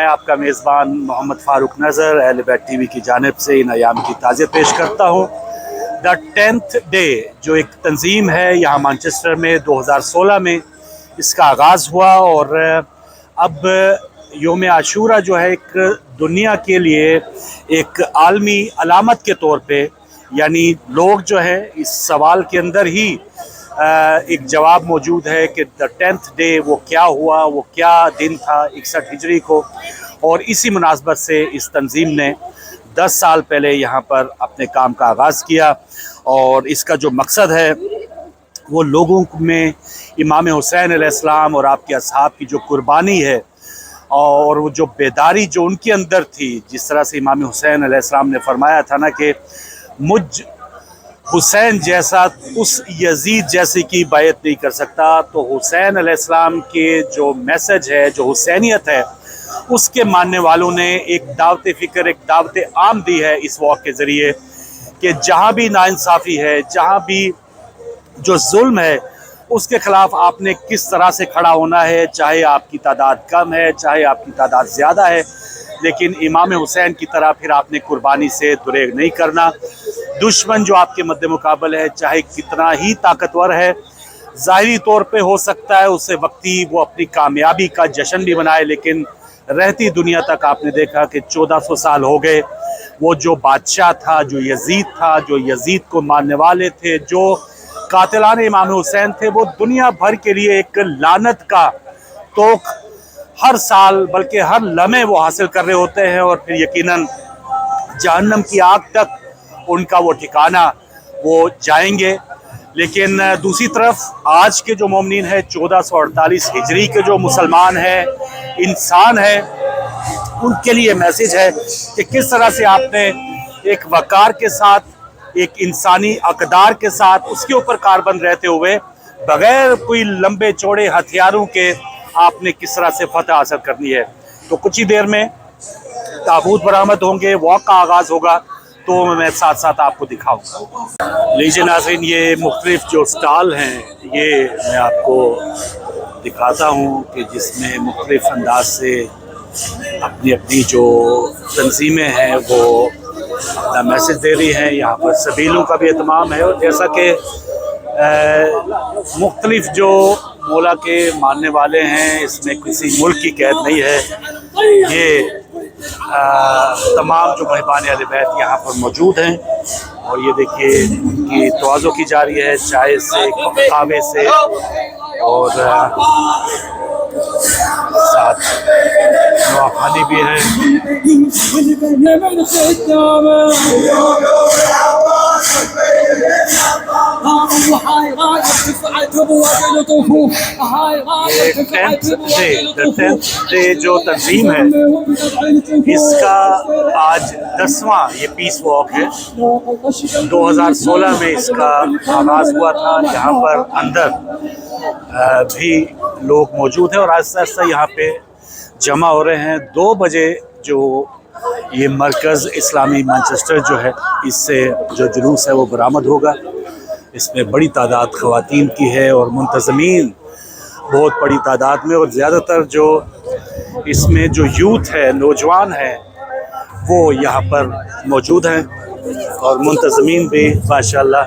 میں آپ کا میزبان محمد فاروق نظر اہل بیت ٹی وی کی جانب سے ان ایام کی تعزیت پیش کرتا ہوں۔ دا 10th ڈے جو ایک تنظیم ہے یہاں مانچسٹر میں 2016 میں اس کا آغاز ہوا، اور اب یوم عاشورہ جو ہے ایک دنیا کے لیے ایک عالمی علامت کے طور پہ، یعنی لوگ جو ہے اس سوال کے اندر ہی ایک جواب موجود ہے کہ دا 10th ڈے وہ کیا ہوا، وہ کیا دن تھا 61 ہجری کو، اور اسی مناسبت سے اس تنظیم نے 10 سال پہلے یہاں پر اپنے کام کا آغاز کیا، اور اس کا جو مقصد ہے وہ لوگوں میں امام حسین علیہ السلام اور آپ کے اصحاب کی جو قربانی ہے اور وہ جو بیداری جو ان کے اندر تھی، جس طرح سے امام حسین علیہ السلام نے فرمایا تھا نا کہ مجھ حسین جیسا اس یزید جیسے کی بیعت نہیں کر سکتا، تو حسین علیہ السلام کے جو میسج ہے، جو حسینیت ہے، اس کے ماننے والوں نے ایک دعوت فکر، ایک دعوت عام دی ہے اس واک کے ذریعے کہ جہاں بھی ناانصافی ہے، جہاں بھی جو ظلم ہے، اس کے خلاف آپ نے کس طرح سے کھڑا ہونا ہے، چاہے آپ کی تعداد کم ہے، چاہے آپ کی تعداد زیادہ ہے، لیکن امام حسین کی طرح پھر آپ نے قربانی سے دریغ نہیں کرنا۔ دشمن جو آپ کے مد مقابل ہے، چاہے کتنا ہی طاقتور ہے، ظاہری طور پہ ہو سکتا ہے اسے وقتی وہ اپنی کامیابی کا جشن بھی منائے، لیکن رہتی دنیا تک آپ نے دیکھا کہ 1400 سال ہو گئے، وہ جو بادشاہ تھا، جو یزید تھا، جو یزید کو ماننے والے تھے، جو قاتلان امام حسین تھے، وہ دنیا بھر کے لیے ایک لعنت کا توق ہر سال بلکہ ہر لمحے وہ حاصل کر رہے ہوتے ہیں، اور پھر یقیناً جہنم کی آگ تک ان کا وہ ٹھکانہ وہ جائیں گے۔ لیکن دوسری طرف آج کے جو مومنین ہیں، 1448 ہجری کے جو مسلمان ہیں، انسان ہیں، ان کے لیے میسیج ہے کہ کس طرح سے آپ نے ایک وقار کے ساتھ، ایک انسانی اقدار کے ساتھ، اس کے اوپر کاربند رہتے ہوئے بغیر کوئی لمبے چوڑے ہتھیاروں کے آپ نے کس طرح سے فتح حاصل کرنی ہے۔ تو کچھ ہی دیر میں تابوت برآمد ہوں گے، واک کا آغاز ہوگا، تو میں ساتھ ساتھ آپ کو دکھاؤں گا۔ لیجیے ناظرین، یہ مختلف جو سٹال ہیں یہ میں آپ کو دکھاتا ہوں کہ جس میں مختلف انداز سے اپنی اپنی جو تنظیمیں ہیں وہ اپنا میسج دے رہی ہیں۔ یہاں پر سبیلوں کا بھی اہتمام ہے، اور جیسا کہ مختلف جو مولا کے ماننے والے ہیں، اس میں کسی ملک کی قید نہیں ہے، یہ تمام جو مہمان اہل بیت یہاں پر موجود ہیں، اور یہ دیکھیے ان کی تواضع کی جا رہی ہے چائے سے، قہوے سے، اور ساتھ نواخوانی بھی ہے۔ ٹینتھ ڈے جو تنظیم ہے، اس کا آج 10واں یہ پیس واک ہے۔ 2016 میں اس کا آغاز ہوا تھا۔ یہاں پر اندر بھی لوگ موجود ہیں اور آہستہ آہستہ یہاں پہ جمع ہو رہے ہیں۔ 2 بجے جو یہ مرکز اسلامی مانچسٹر جو ہے، اس سے جو جلوس ہے وہ برآمد ہوگا۔ اس میں بڑی تعداد خواتین کی ہے اور منتظمین بہت بڑی تعداد میں، اور زیادہ تر جو اس میں جو یوتھ ہے، نوجوان ہیں، وہ یہاں پر موجود ہیں، اور منتظمین بھی ماشاءاللہ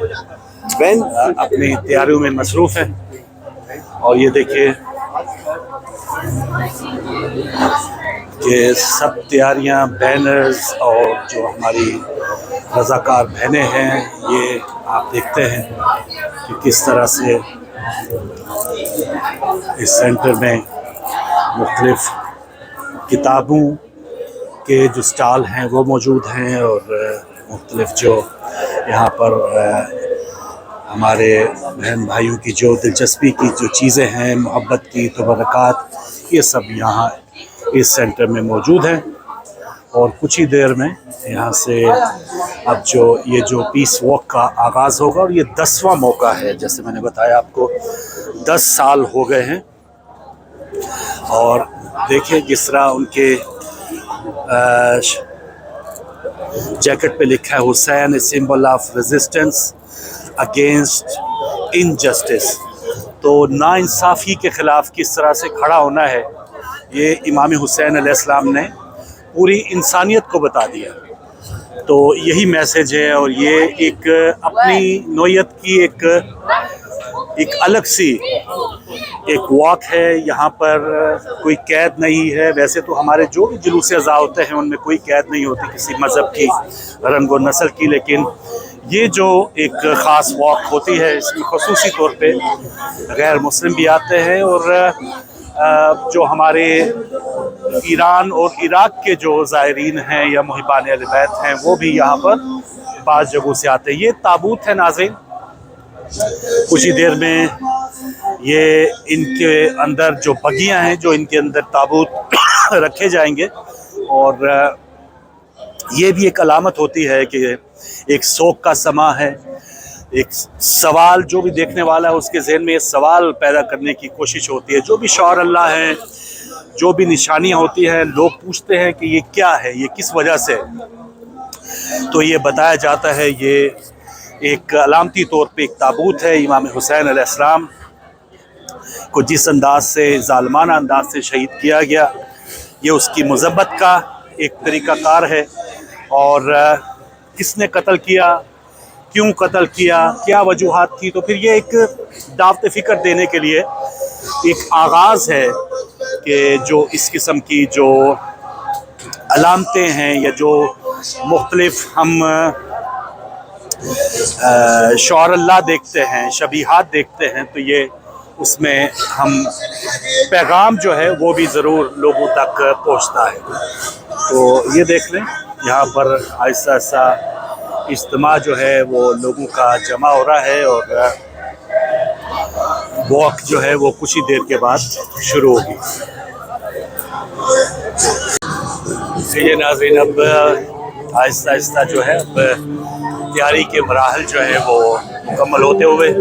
اپنی تیاریوں میں مصروف ہیں۔ اور یہ دیکھیے کہ سب تیاریاں، بینرز اور جو ہماری رضاکار بہنیں ہیں، یہ آپ دیکھتے ہیں کہ کس طرح سے اس سینٹر میں مختلف کتابوں کے جو سٹال ہیں وہ موجود ہیں، اور مختلف جو یہاں پر ہمارے بہن بھائیوں کی جو دلچسپی کی جو چیزیں ہیں، محبت کی تبرکات، یہ سب یہاں اس سینٹر میں موجود ہیں۔ اور کچھ ہی دیر میں یہاں سے اب جو یہ جو پیس واک کا آغاز ہوگا، اور یہ 10واں موقع ہے، جیسے میں نے بتایا آپ کو 10 سال ہو گئے ہیں۔ اور دیکھیں جس طرح ان کے جیکٹ پہ لکھا ہے Hussain a symbol of resistance against injustice, تو ناانصافی کے خلاف کس طرح سے کھڑا ہونا ہے، یہ امام حسین علیہ السلام نے پوری انسانیت کو بتا دیا. تو یہی میسیج ہے، اور یہ ایک اپنی نوعیت کی ایک الگ سی ایک واک ہے. یہاں پر کوئی قید نہیں ہے. ویسے تو ہمارے جو بھی جلوس اضاء ہوتے ہیں ان میں کوئی قید نہیں ہوتی کسی مذہب کی، رنگ و نسل کی، لیکن یہ جو ایک خاص واک ہوتی ہے اس میں خصوصی طور پہ غیر مسلم بھی آتے ہیں، اور جو ہمارے ایران اور عراق کے جو زائرین ہیں یا محبان اہل بیت ہیں وہ بھی یہاں پر بعض جگہوں سے آتے ہیں. یہ تابوت ہے ناظرین، کچھ ہی دیر میں یہ ان کے اندر جو بگیاں ہیں جو ان کے اندر تابوت رکھے جائیں گے، اور یہ بھی ایک علامت ہوتی ہے کہ ایک سوگ کا سما ہے. ایک سوال جو بھی دیکھنے والا ہے اس کے ذہن میں یہ سوال پیدا کرنے کی کوشش ہوتی ہے. جو بھی شعار اللہ ہیں، جو بھی نشانیاں ہوتی ہیں، لوگ پوچھتے ہیں کہ یہ کیا ہے، یہ کس وجہ سے. تو یہ بتایا جاتا ہے یہ ایک علامتی طور پہ ایک تابوت ہے. امام حسین علیہ السلام کو جس انداز سے، ظالمانہ انداز سے شہید کیا گیا، یہ اس کی مذمت کا ایک طریقہ کار ہے. اور کس نے قتل کیا، کیوں قتل کیا، کیا وجوہات تھی، تو پھر یہ ایک دعوت فکر دینے کے لیے ایک آغاز ہے کہ جو اس قسم کی جو علامتیں ہیں یا جو مختلف ہم شعار اللہ دیکھتے ہیں، شبیہات دیکھتے ہیں، تو یہ اس میں ہم پیغام جو ہے وہ بھی ضرور لوگوں تک پہنچتا ہے. تو یہ دیکھ لیں یہاں پر آہستہ آہستہ اجتماع جو ہے وہ لوگوں کا جمع ہو رہا ہے، اور واک جو ہے وہ کچھ ہی دیر کے بعد شروع ہوگی. یہ ناظرین اب آہستہ آہستہ جو ہے اب تیاری کے مراحل جو ہے وہ مکمل ہوتے ہوئے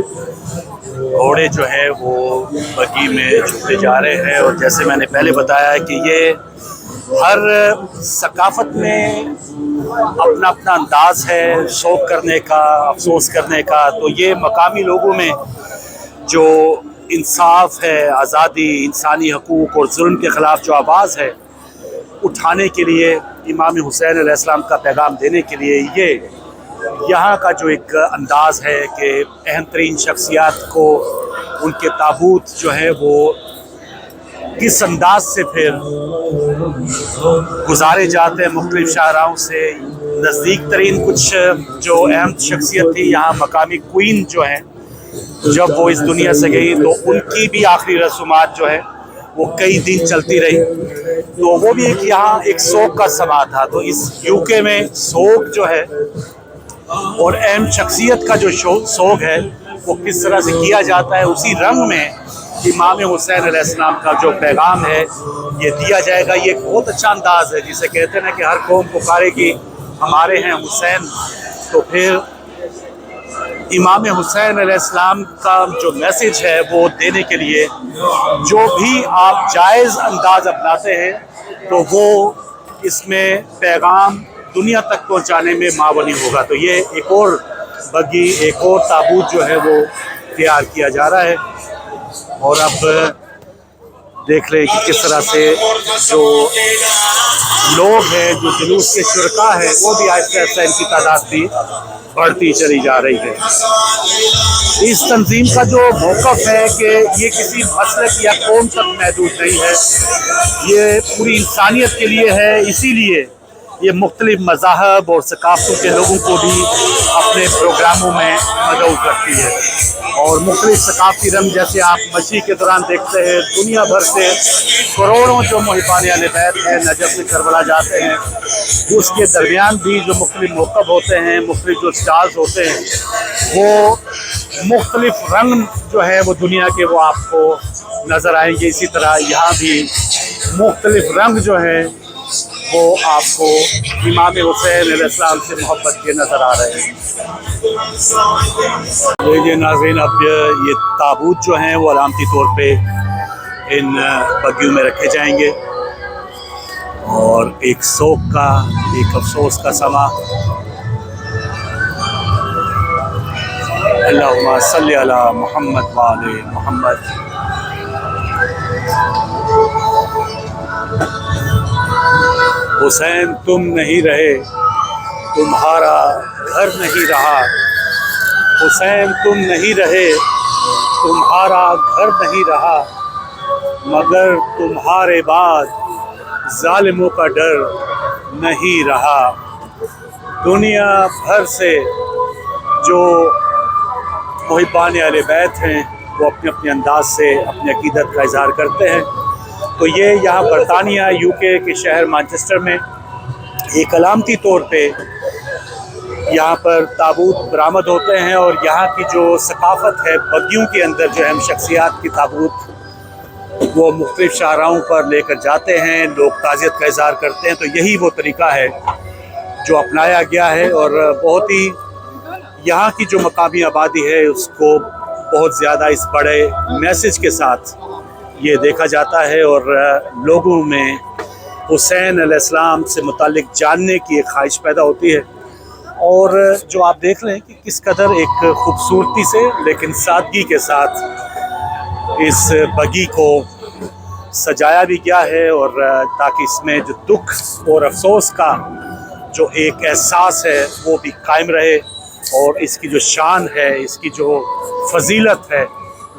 گھوڑے جو ہے وہ بگی میں چھوٹے جا رہے ہیں. اور جیسے میں نے پہلے بتایا کہ یہ ہر ثقافت میں اپنا اپنا انداز ہے شوق کرنے کا، افسوس کرنے کا. تو یہ مقامی لوگوں میں جو انصاف ہے، آزادی، انسانی حقوق اور ظلم کے خلاف جو آواز ہے اٹھانے کے لیے، امام حسین علیہ السلام کا پیغام دینے کے لیے، یہ یہاں کا جو ایک انداز ہے کہ اہم ترین شخصیات کو ان کے تابوت جو ہے وہ کس انداز سے پھر گزارے جاتے ہیں مختلف شاہراہوں سے. نزدیک ترین کچھ جو اہم شخصیت تھی یہاں مقامی کوئین جو ہیں، جب وہ اس دنیا سے گئی تو ان کی بھی آخری رسومات جو ہے وہ کئی دن چلتی رہی. تو وہ بھی ایک یہاں ایک سوگ کا سما تھا. تو اس یوکے میں سوگ جو ہے اور اہم شخصیت کا جو سوگ ہے وہ کس طرح سے کیا جاتا ہے، اسی رنگ میں امام حسین علیہ السلام کا جو پیغام ہے یہ دیا جائے گا. یہ ایک بہت اچھا انداز ہے، جسے کہتے ہیں نا کہ ہر قوم پکارے گی ہمارے ہیں حسین. تو پھر امام حسین علیہ السلام کا جو میسیج ہے وہ دینے کے لیے جو بھی آپ جائز انداز اپناتے ہیں تو وہ اس میں پیغام دنیا تک پہنچانے میں معاونی ہوگا. تو یہ ایک اور بگی، ایک اور تابوت جو ہے وہ تیار کیا جا رہا ہے. اور اب دیکھ لیں کہ کس طرح سے جو لوگ ہیں، جو جلوس کے شرکا ہیں، وہ بھی آہستہ آہستہ ان کی تعداد بھی بڑھتی چلی جا رہی ہے. اس تنظیم کا جو موقف ہے کہ یہ کسی مسلک یا قوم تک محدود نہیں ہے، یہ پوری انسانیت کے لیے ہے. اسی لیے یہ مختلف مذاہب اور ثقافتوں کے لوگوں کو بھی اپنے پروگراموں میں مدعو کرتی ہے. اور مختلف ثقافتی رنگ جیسے آپ مشی کے دوران دیکھتے ہیں، دنیا بھر سے کروڑوں جو محبان اہل بیت ہیں نجف سے کربلا جاتے ہیں، اس کے درمیان بھی جو مختلف موقف ہوتے ہیں، مختلف جو سٹارز ہوتے ہیں، وہ مختلف رنگ جو ہے وہ دنیا کے وہ آپ کو نظر آئیں گے. اسی طرح یہاں بھی مختلف رنگ جو ہے وہ آپ کو امام حسین علیہ السلام سے محبت کے نظر آ رہے ہیں. یہ ناظرین اب یہ تابوت جو ہیں وہ علامتی طور پہ ان بگیوں میں رکھے جائیں گے، اور ایک سوگ کا، ایک افسوس کا سما. اللہم صلی علی محمد وآل محمد. حسین تم نہیں رہے تمہارا گھر نہیں رہا، حسین تم نہیں رہے تمہارا گھر نہیں رہا، مگر تمہارے بعد ظالموں کا ڈر نہیں رہا۔ دنیا بھر سے جو محبان اہل بیت ہیں وہ اپنے اپنے انداز سے اپنی عقیدت کا اظہار کرتے ہیں، تو یہ یہاں برطانیہ UK کے شہر مانچسٹر میں ایک علامتی طور پہ یہاں پر تابوت برآمد ہوتے ہیں، اور یہاں کی جو ثقافت ہے بگیوں کے اندر جو اہم شخصیات کی تابوت وہ مختلف شاہراہوں پر لے کر جاتے ہیں، لوگ تعزیت کا اظہار کرتے ہیں، تو یہی وہ طریقہ ہے جو اپنایا گیا ہے، اور بہت ہی یہاں کی جو مقامی آبادی ہے اس کو بہت زیادہ اس بڑے میسج کے ساتھ یہ دیکھا جاتا ہے، اور لوگوں میں حسین علیہ السلام سے متعلق جاننے کی ایک خواہش پیدا ہوتی ہے۔ اور جو آپ دیکھ لیں کہ کس قدر ایک خوبصورتی سے لیکن سادگی کے ساتھ اس بگی کو سجایا بھی گیا ہے، اور تاکہ اس میں جو دکھ اور افسوس کا جو ایک احساس ہے وہ بھی قائم رہے، اور اس کی جو شان ہے، اس کی جو فضیلت ہے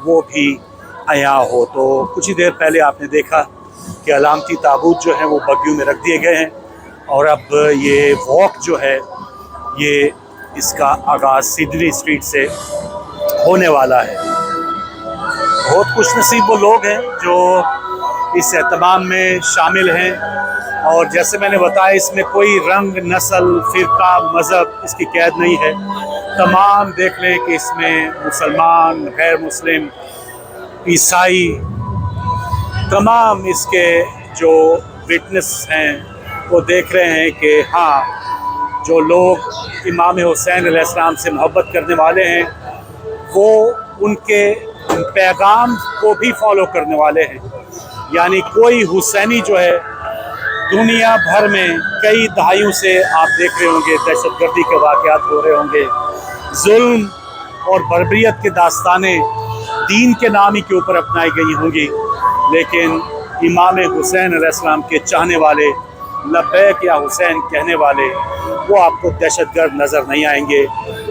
وہ بھی عیاں ہو۔ تو کچھ ہی دیر پہلے آپ نے دیکھا کہ علامتی تابوت جو ہیں وہ بگیوں میں رکھ دیے گئے ہیں، اور اب یہ واک جو ہے یہ اس کا آغاز سڈنی اسٹریٹ سے ہونے والا ہے۔ بہت خوش نصیب وہ لوگ ہیں جو اس اہتمام میں شامل ہیں، اور جیسے میں نے بتایا اس میں کوئی رنگ، نسل، فرقہ، مذہب اس کی قید نہیں ہے۔ تمام دیکھ لیں کہ اس میں مسلمان، غیر مسلم، عیسائی، تمام اس کے جو وٹنس ہیں وہ دیکھ رہے ہیں کہ ہاں جو لوگ امام حسین علیہ السلام سے محبت کرنے والے ہیں وہ ان کے پیغام کو بھی فالو کرنے والے ہیں، یعنی کوئی حسینی جو ہے دنیا بھر میں کئی دہائیوں سے آپ دیکھ رہے ہوں گے دہشت گردی کے واقعات ہو رہے ہوں گے، ظلم اور بربریت کے داستانیں دین کے نام ہی کے اوپر اپنائی گئی ہوں گی، لیکن امام حسین علیہ السلام کے چاہنے والے، لبیک یا حسین کہنے والے، وہ آپ کو دہشت گرد نظر نہیں آئیں گے۔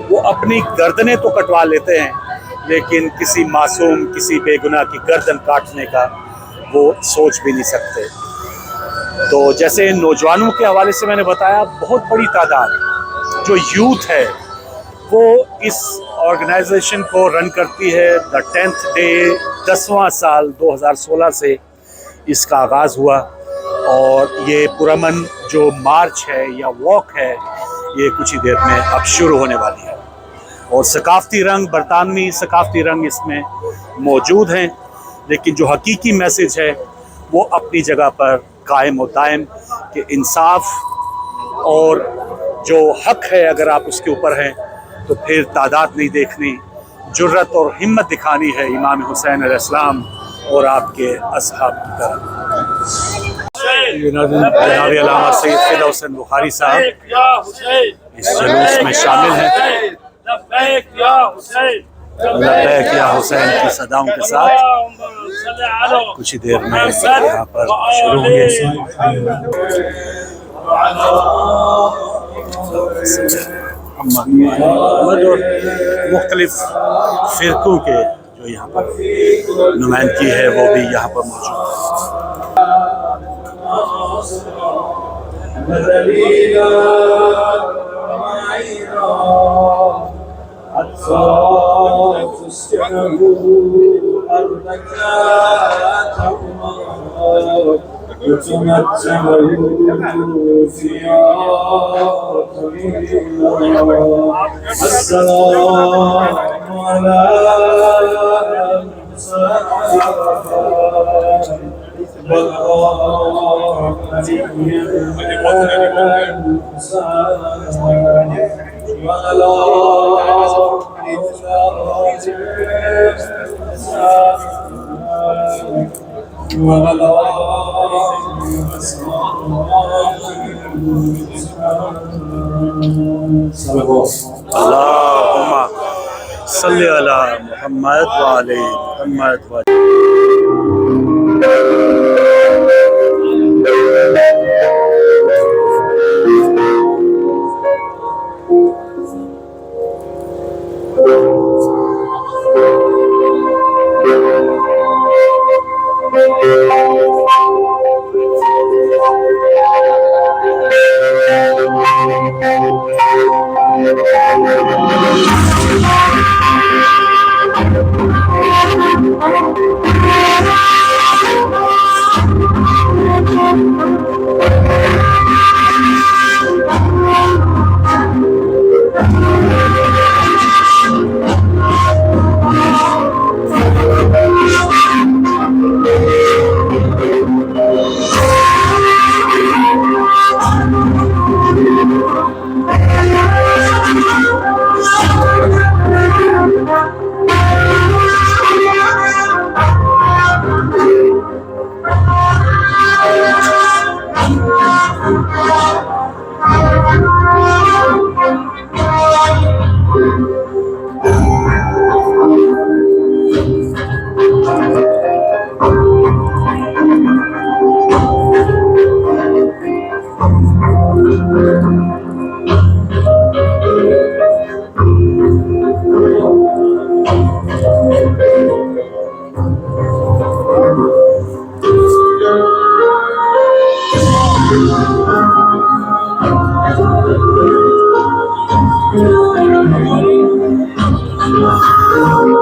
وہ اپنی گردنیں تو کٹوا لیتے ہیں لیکن کسی معصوم، کسی بے گناہ کی گردن کاٹنے کا وہ سوچ بھی نہیں سکتے۔ تو جیسے نوجوانوں کے حوالے سے میں نے بتایا، بہت بڑی تعداد جو یوتھ ہے وہ اس آرگنائزیشن کو رن کرتی ہے۔ دا 10th ڈے 10واں سال 2016 سے اس کا آغاز ہوا، اور یہ پرامن جو مارچ ہے یا واک ہے یہ کچھ ہی دیر میں اب شروع ہونے والی ہے، اور ثقافتی رنگ، برطانوی ثقافتی رنگ اس میں موجود ہیں، لیکن جو حقیقی میسج ہے وہ اپنی جگہ پر قائم و دائم کہ انصاف اور جو حق ہے اگر آپ اس کے اوپر ہیں تو پھر تعداد نہیں دیکھنی، جرت اور ہمت دکھانی ہے امام حسین علیہ السلام اور آپ کے اصحاب کی طرح۔ جناب علامہ سید فدا حسین بخاری صاحب اس جلوس میں شامل ہیں، لبیک یا حسین کی صداؤں کے ساتھ کچھ ہی دیر میں یہاں پر شروع ہوں گے۔ اور مختلف فرقوں کے جو یہاں پر نمائندگی ہے وہ بھی یہاں پر موجود اللہم صلی علی محمد وعلی محمد وعلی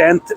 10th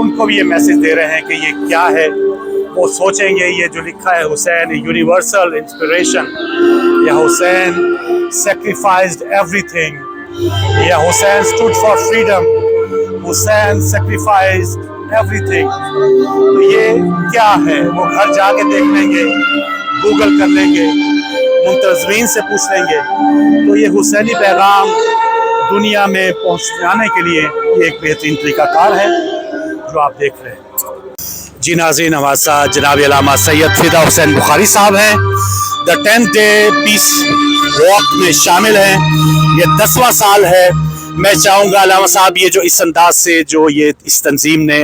ان کو بھی یہ میسج دے رہے ہیں کہ یہ کیا ہے. وہ سوچیں گے یہ جو لکھا ہے حسین یونیورسل انسپریشن, یا حسین سیکریفائزڈ ایوری تھنگ, یا Hussain stood for freedom, Hussain sacrificed everything. تو یہ کیا ہے وہ گھر جا کے دیکھ لیں گے, گوگل کر لیں گے, منتظمین سے پوچھ لیں گے. تو یہ حسینی پیغام دنیا میں پہنچانے کے لیے یہ ایک بہترین طریقہ کار ہے جو آپ دیکھ رہے ہیں. جی ناظرین, ہمارے ساتھ جناب علامہ سید فدا حسین بخاری صاحب ہیں, دا 10th ڈے پیس واک میں شامل ہیں. یہ 10واں سال ہے. میں چاہوں گا علامہ صاحب یہ جو اس انداز سے جو یہ اس تنظیم نے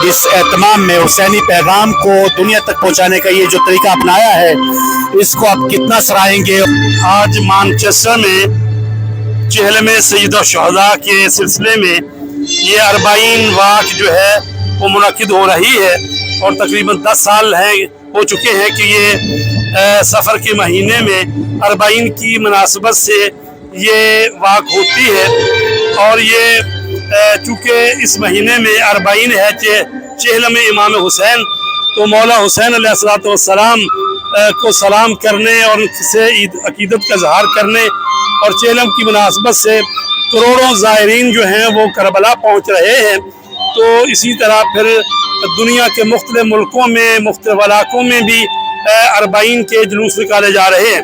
اس اہتمام میں حسینی پیغام کو دنیا تک پہنچانے کا یہ جو طریقہ اپنایا ہے, اس کو آپ کتنا سراہیں گے؟ آج مانچسٹر میں چہلم سید الشہداء کے سلسلے میں یہ 40 واک جو ہے وہ منعقد ہو رہی ہے, اور تقریباً 10 سال ہو چکے ہیں کہ یہ سفر کے مہینے میں 40 کی مناسبت سے یہ واک ہوتی ہے. اور یہ چونکہ اس مہینے میں 40 ہے چہلم امام حسین, تو مولا حسین علیہ السلام کو سلام کرنے اور ان سے عقیدت کا اظہار کرنے, اور چہلم کی مناسبت سے کروڑوں زائرین جو ہیں وہ کربلا پہنچ رہے ہیں. تو اسی طرح پھر دنیا کے مختلف ملکوں میں مختلف علاقوں میں بھی 40 کے جلوس نکالے جا رہے ہیں.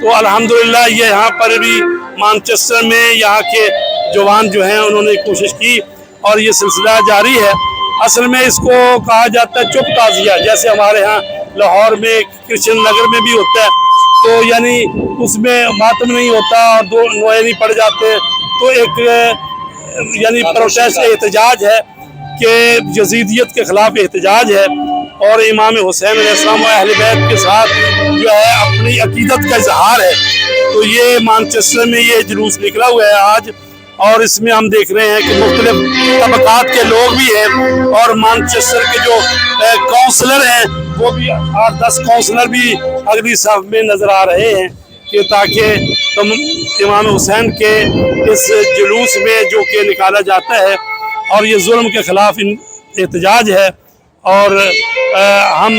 تو الحمدللہ یہ یہاں پر بھی مانچسٹر میں یہاں کے جوان جو ہیں انہوں نے کوشش کی, اور یہ سلسلہ جاری ہے. اصل میں اس کو کہا جاتا ہے چپ تعزیہ, جیسے ہمارے ہاں لاہور میں کرشن نگر میں بھی ہوتا ہے, تو یعنی اس میں ماتم نہیں ہوتا اور 2 نوئے نہیں پڑ جاتے. تو ایک یعنی پروٹیسٹ احتجاج ہے کہ یزیدیت کے خلاف احتجاج ہے, اور امام حسین علیہ السلام و اہل بیت کے ساتھ جو ہے اپنی عقیدت کا اظہار ہے. تو یہ مانچسٹر میں یہ جلوس نکلا ہوا ہے آج, اور اس میں ہم دیکھ رہے ہیں کہ مختلف طبقات کے لوگ بھی ہیں, اور مانچسٹر کے جو کونسلر ہیں وہ بھی 8-10 کونسلر بھی اگلی صف میں نظر آ رہے ہیں, کہ تاکہ امام حسین کے اس جلوس میں جو کہ نکالا جاتا ہے اور یہ ظلم کے خلاف احتجاج ہے. اور ہم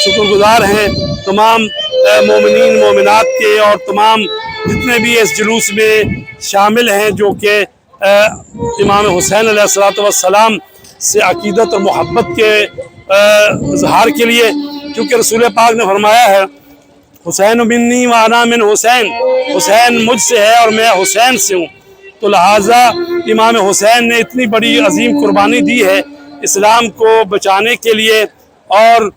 شکر گزار ہیں تمام مومنین مومنات کے, اور تمام جتنے بھی اس جلوس میں شامل ہیں جو کہ امام حسین علیہ السلام سے عقیدت اور محبت کے اظہار کے لیے, کیونکہ رسول پاک نے فرمایا ہے حسین منی و انا من حسین, حسین مجھ سے ہے اور میں حسین سے ہوں. تو لہٰذا امام حسین نے اتنی بڑی عظیم قربانی دی ہے اسلام کو بچانے کے لیے. اور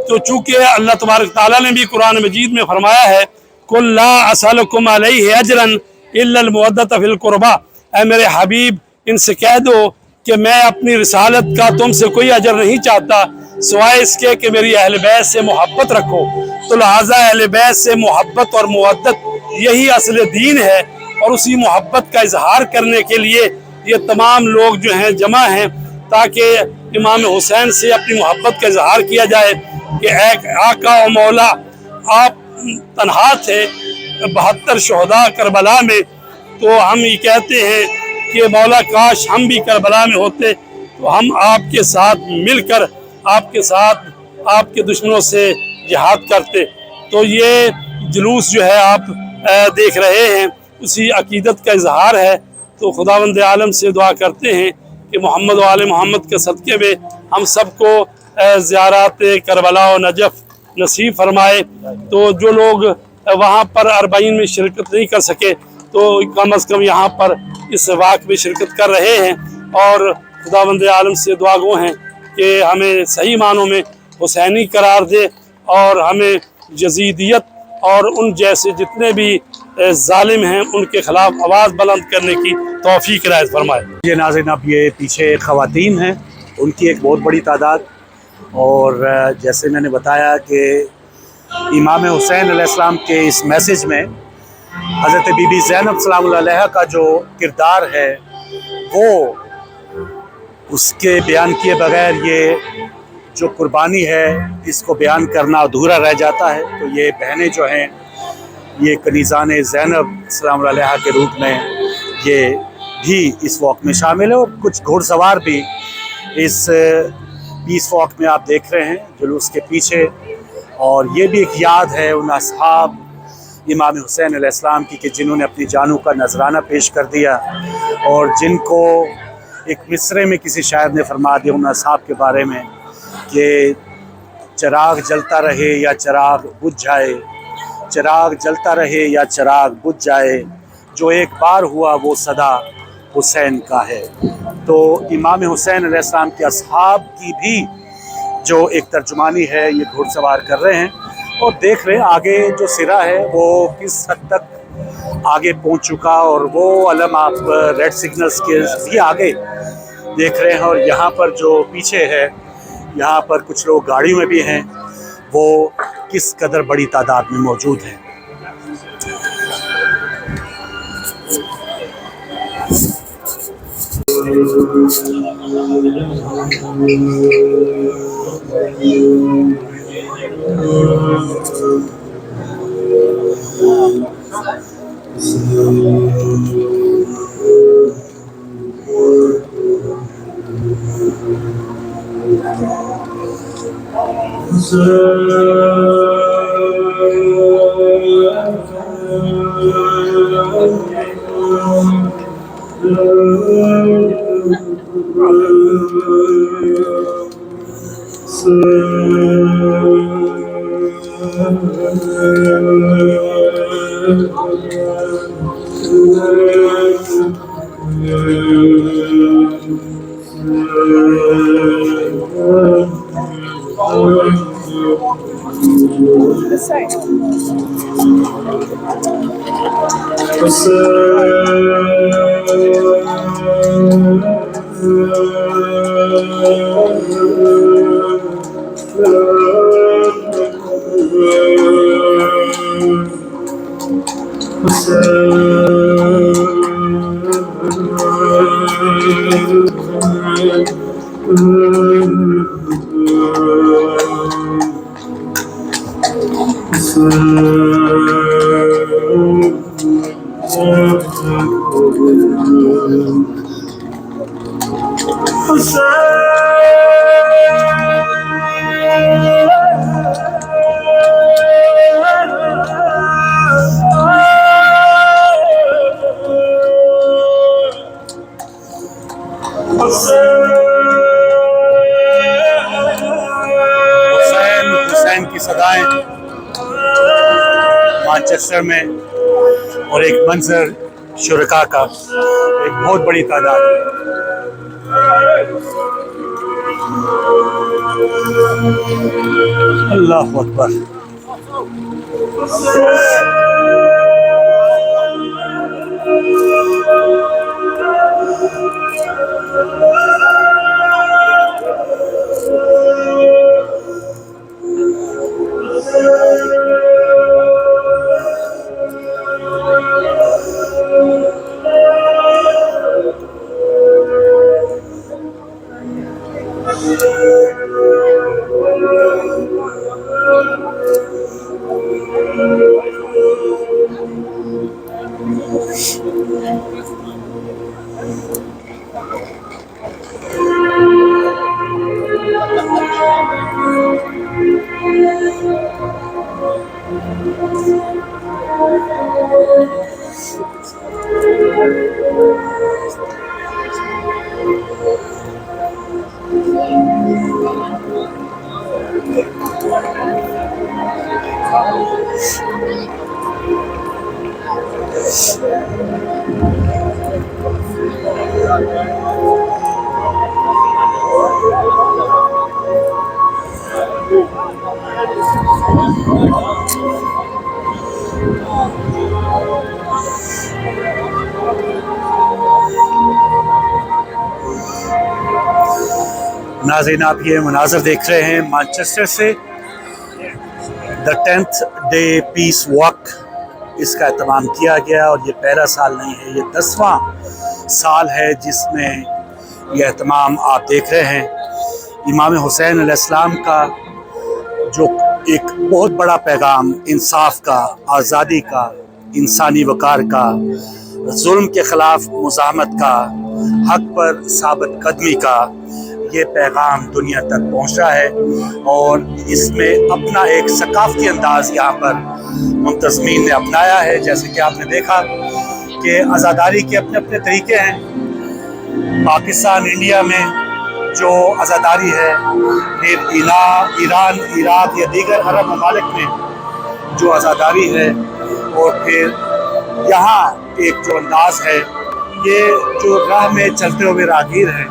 تو چونکہ اللہ تبارک تعالیٰ نے بھی قرآن مجید میں فرمایا ہے قُلْ لَا أَسْأَلُكُمْ عَلَيْهِ أَجْرًا إِلَّا الْمَوَدَّةَ فِي الْقُرْبَى, اے میرے حبیب ان سے کہہ دو کہ میں اپنی رسالت کا تم سے کوئی اجر نہیں چاہتا سوائے اس کے کہ میری اہل بیت سے محبت رکھو. تو لہٰذا اہل بیت سے محبت اور مودت یہی اصل دین ہے, اور اسی محبت کا اظہار کرنے کے لیے یہ تمام لوگ جو ہیں جمع ہیں, تاکہ امام حسین سے اپنی محبت کا اظہار کیا جائے کہ اے آقا و مولا, آپ تنہا تھے 72 شہداء کربلا میں, تو ہم یہ کہتے ہیں کہ مولا کاش ہم بھی کربلا میں ہوتے تو ہم آپ کے ساتھ مل کر آپ کے ساتھ آپ کے دشمنوں سے جہاد کرتے. تو یہ جلوس جو ہے آپ دیکھ رہے ہیں اسی عقیدت کا اظہار ہے. تو خداوند عالم سے دعا کرتے ہیں کہ محمد و آل محمد کے صدقے میں ہم سب کو زیارات کربلا و نجف نصیب فرمائے. تو جو لوگ وہاں پر 40 میں شرکت نہیں کر سکے تو کم از کم یہاں پر اس واقعے میں شرکت کر رہے ہیں, اور خداوند عالم سے دعا گو ہیں کہ ہمیں صحیح معنوں میں حسینی قرار دے, اور ہمیں یزیدیت اور ان جیسے جتنے بھی ظالم ہیں ان کے خلاف آواز بلند کرنے کی توفیق عنایت فرمائے. یہ ناظرین, اب یہ پیچھے خواتین ہیں, ان کی ایک بہت بڑی تعداد, اور جیسے میں نے بتایا کہ امام حسین علیہ السلام کے اس میسج میں حضرت بی بی زینب سلام اللہ علیہا کا جو کردار ہے وہ اس کے بیان کیے بغیر یہ جو قربانی ہے اس کو بیان کرنا ادھورا رہ جاتا ہے. تو یہ بہنیں جو ہیں یہ کنیزان زینب سلام اللہ علیہا کے روپ میں یہ بھی اس واک میں شامل ہے اور کچھ گھوڑ سوار بھی اس پیس واک میں آپ دیکھ رہے ہیں جلوس کے پیچھے. اور یہ بھی ایک یاد ہے ان اصحاب امام حسین علیہ السلام کی کہ جنہوں نے اپنی جانوں کا نذرانہ پیش کر دیا اور جن کو ایک مصرے میں کسی شاعر نے فرما دیا ان اصحاب کے بارے میں کہ چراغ جلتا رہے یا چراغ بجھ جائے، چراغ جلتا رہے یا چراغ بجھ جائے، جو ایک بار ہوا وہ صدا حسین کا ہے. تو امام حسین علیہ السلام کے اصحاب کی بھی جو ایک ترجمانی ہے یہ گھوڑ سوار کر رہے ہیں اور دیکھ رہے ہیں آگے جو سرا ہے وہ کس حد تک آگے پہنچ چکا اور وہ علم آپ ریڈ سگنلز کے بھی آگے دیکھ رہے ہیں. اور یہاں پر جو پیچھے ہے یہاں پر کچھ لوگ گاڑیوں میں بھی ہیں، وہ کس قدر بڑی تعداد میں موجود ہیں. حسین کی صدائیں مانچسٹر میں اور ایک منظر شرکاء کا ایک بہت بڑی تعداد ہے. اللہ اکبر. ناظرین آپ یہ مناظر دیکھ رہے ہیں مانچسٹر سے دا 10th ڈے پیس واک اس کا اہتمام کیا گیا اور یہ پہلا سال نہیں ہے، یہ 10واں سال ہے جس میں یہ اہتمام آپ دیکھ رہے ہیں. امام حسین علیہ السلام کا جو ایک بہت بڑا پیغام انصاف کا، آزادی کا، انسانی وقار کا، ظلم کے خلاف مزاحمت کا، حق پر ثابت قدمی کا یہ پیغام دنیا تک پہنچا ہے، اور اس میں اپنا ایک ثقافتی انداز یہاں پر منتظمین نے اپنایا ہے۔ جیسے کہ آپ نے دیکھا کہ عزاداری کے اپنے اپنے طریقے ہیں۔ پاکستان، انڈیا میں جو عزاداری ہے، پھر ایران، عراق یا دیگر عرب ممالک میں جو عزاداری ہے، اور پھر یہاں ایک جو انداز ہے، یہ جو راہ میں چلتے ہوئے راہگیر ہیں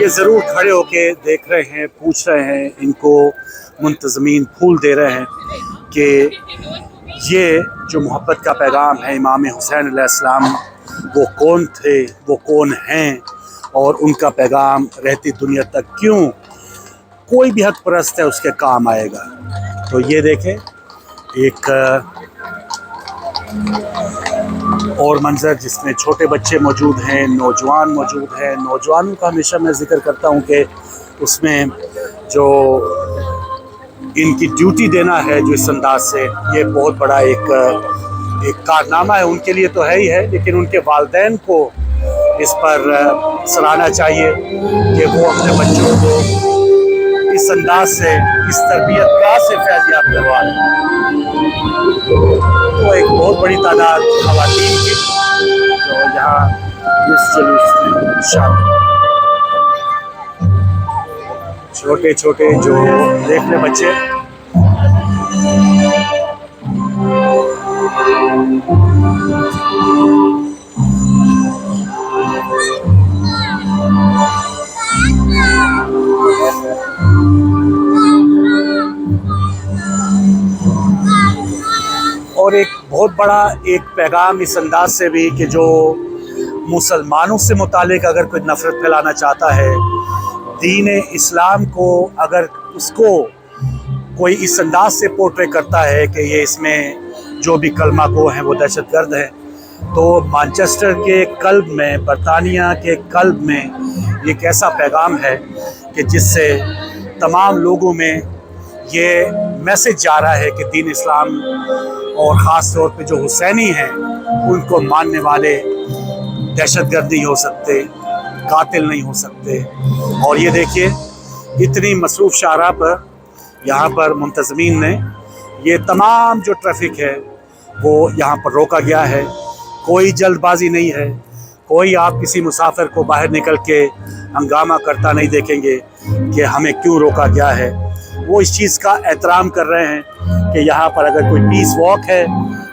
یہ ضرور کھڑے ہو کے دیکھ رہے ہیں، پوچھ رہے ہیں، ان کو منتظمین پھول دے رہے ہیں کہ یہ جو محبت کا پیغام ہے امام حسین علیہ السلام، وہ کون تھے، وہ کون ہیں، اور ان کا پیغام رہتی دنیا تک کیوں کوئی بھی حق پرست ہے اس کے کام آئے گا۔ تو یہ دیکھیں ایک اور منظر جس میں چھوٹے بچے موجود ہیں، نوجوان موجود ہیں۔ نوجوانوں کا ہمیشہ میں ذکر کرتا ہوں کہ اس میں جو ان کی ڈیوٹی دینا ہے جو اس انداز سے، یہ بہت بڑا ایک کارنامہ ہے ان کے لیے تو ہے ہی ہے، لیکن ان کے والدین کو اس پر سراہنا چاہیے کہ وہ اپنے بچوں کو اس انداز سے، اس تربیت گاہ سے فیضیاب کروا رہے ہیں۔ تو ایک بہت بڑی تعداد خواتین کی جو یہاں اس جلوس میں شامل ہیں۔ چھوٹے چھوٹے جو دیکھ لیں بچے، اور ایک بہت بڑا ایک پیغام اس انداز سے بھی کہ جو مسلمانوں سے متعلق اگر کوئی نفرت پھیلانا چاہتا ہے، دین اسلام کو اگر اس کو کوئی اس انداز سے پورٹری کرتا ہے کہ یہ اس میں جو بھی کلمہ گو ہیں وہ دہشت گرد ہیں، تو مانچسٹر کے قلب میں، برطانیہ کے قلب میں ایک ایسا پیغام ہے کہ جس سے تمام لوگوں میں یہ میسج جا رہا ہے کہ دین اسلام اور خاص طور پہ جو حسینی ہیں ان کو ماننے والے دہشت گرد نہیں ہو سکتے، قاتل نہیں ہو سکتے۔ اور یہ دیکھیے اتنی مصروف شاہراہ پر یہاں پر منتظمین نے یہ تمام جو ٹریفک ہے وہ یہاں پر روکا گیا ہے۔ کوئی جلد بازی نہیں ہے، کوئی آپ کسی مسافر کو باہر نکل کے ہنگامہ کرتا نہیں دیکھیں گے کہ ہمیں کیوں روکا گیا ہے۔ وہ اس چیز کا احترام کر رہے ہیں کہ یہاں پر اگر کوئی پیس واک ہے،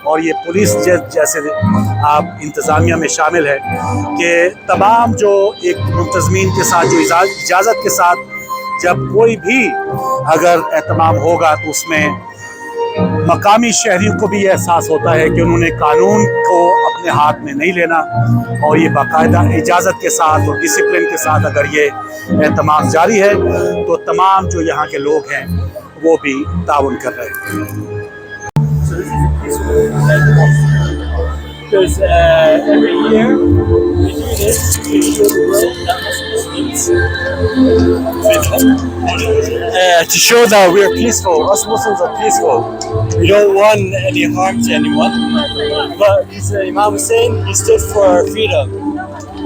اور یہ پولیس جیسے آپ انتظامیہ میں شامل ہے کہ تمام جو ایک منتظمین کے ساتھ جو اجازت کے ساتھ جب کوئی بھی اگر اہتمام ہوگا تو اس میں مقامی شہریوں کو بھی یہ احساس ہوتا ہے کہ انہوں نے قانون کو اپنے ہاتھ میں نہیں لینا، اور یہ باقاعدہ اجازت کے ساتھ اور ڈسپلن کے ساتھ اگر یہ اہتمام جاری ہے تو تمام جو یہاں کے لوگ ہیں وہ بھی تعاون کر رہے ہیں۔ Because every year we do this to show the world that Muslims to show that we are peaceful. Us Muslims are peaceful. We don't want any harm to anyone. But Imam Hussein, he stood for freedom.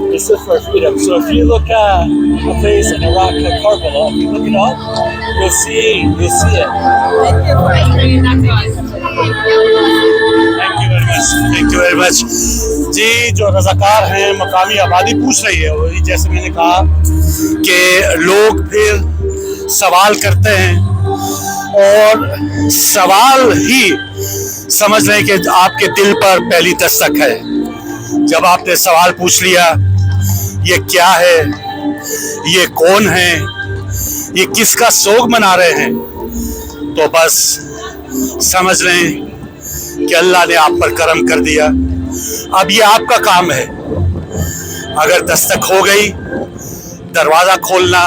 He stood for freedom. So if you look at a place in Iraq like Karbala, if you look it up, you'll see it. Thank you very much. جی جو رضاکار ہیں مقامی آبادی پوچھ رہی ہے، وہی جیسے میں نے کہا کہ لوگ پھر سوال کرتے ہیں، اور سوال ہی سمجھ لیں کہ آپ کے دل پر پہلی دستک ہے۔ جب آپ نے سوال پوچھ لیا یہ کیا ہے، یہ کون ہے، یہ کس کا سوگ منا رہے ہیں، تو بس سمجھ لیں کہ اللہ نے آپ پر کرم کر دیا۔ اب یہ آپ کا کام ہے، اگر دستک ہو گئی دروازہ کھولنا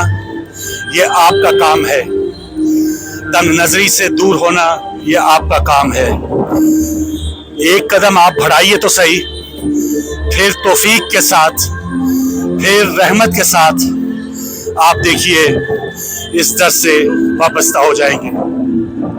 یہ آپ کا کام ہے، تنگ نظری سے دور ہونا یہ آپ کا کام ہے۔ ایک قدم آپ بڑھائیے تو صحیح، پھر توفیق کے ساتھ، پھر رحمت کے ساتھ آپ دیکھیے اس در سے وابستہ ہو جائیں گے۔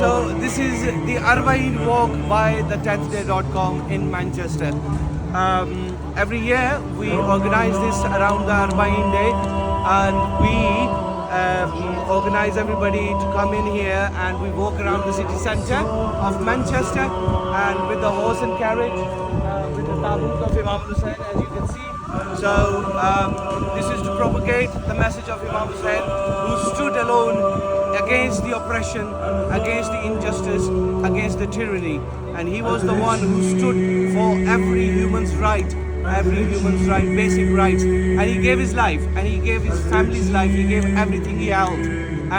So this is the Arba'een walk by the 10thday.com in Manchester. Every year we organize this around the Arba'een day, and we organize everybody to come in here and we walk around the city centre of Manchester, and with the horse and carriage, with the tabut of Imam Hussain, as you can see. So this is to propagate the message of Imam Hussain, who stood alone against the oppression, against the injustice, against the tyranny, and he was the one who stood for every human's right, basic rights, and he gave his life, and he gave his family's life, he gave everything he held.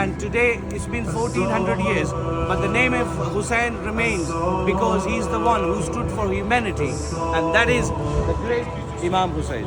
And today it's been 1400 years, but the name of Hussain remains because he's the one who stood for humanity, and that is the great Imam Hussain.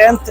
10th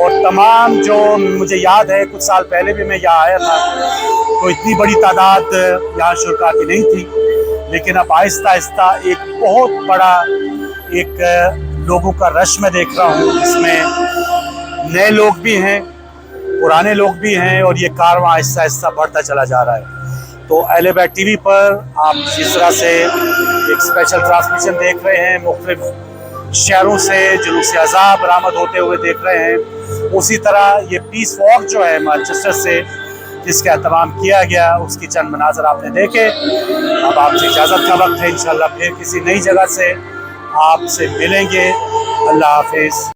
اور تمام جو مجھے یاد ہے کچھ سال پہلے بھی میں یہاں آیا تھا تو اتنی بڑی تعداد یہاں شرکاء کی نہیں تھی، لیکن اب آہستہ آہستہ ایک بہت بڑا ایک لوگوں کا رش میں دیکھ رہا ہوں، اس میں نئے لوگ بھی ہیں، پرانے لوگ بھی ہیں، اور یہ کارواں آہستہ آہستہ بڑھتا چلا جا رہا ہے۔ تو اہل بیت ٹی وی پر آپ جس طرح سے ایک اسپیشل ٹرانسمیشن دیکھ رہے ہیں، مختلف شہروں سے جلوس اعزاز برآمد ہوتے ہوئے دیکھ رہے ہیں، اسی طرح یہ پیس واک جو ہے مانچسٹر سے جس کا اہتمام کیا گیا اس کی چند مناظر آپ نے دیکھے۔ اب آپ سے اجازت کا وقت ہے، انشاءاللہ پھر کسی نئی جگہ سے آپ سے ملیں گے۔ اللہ حافظ۔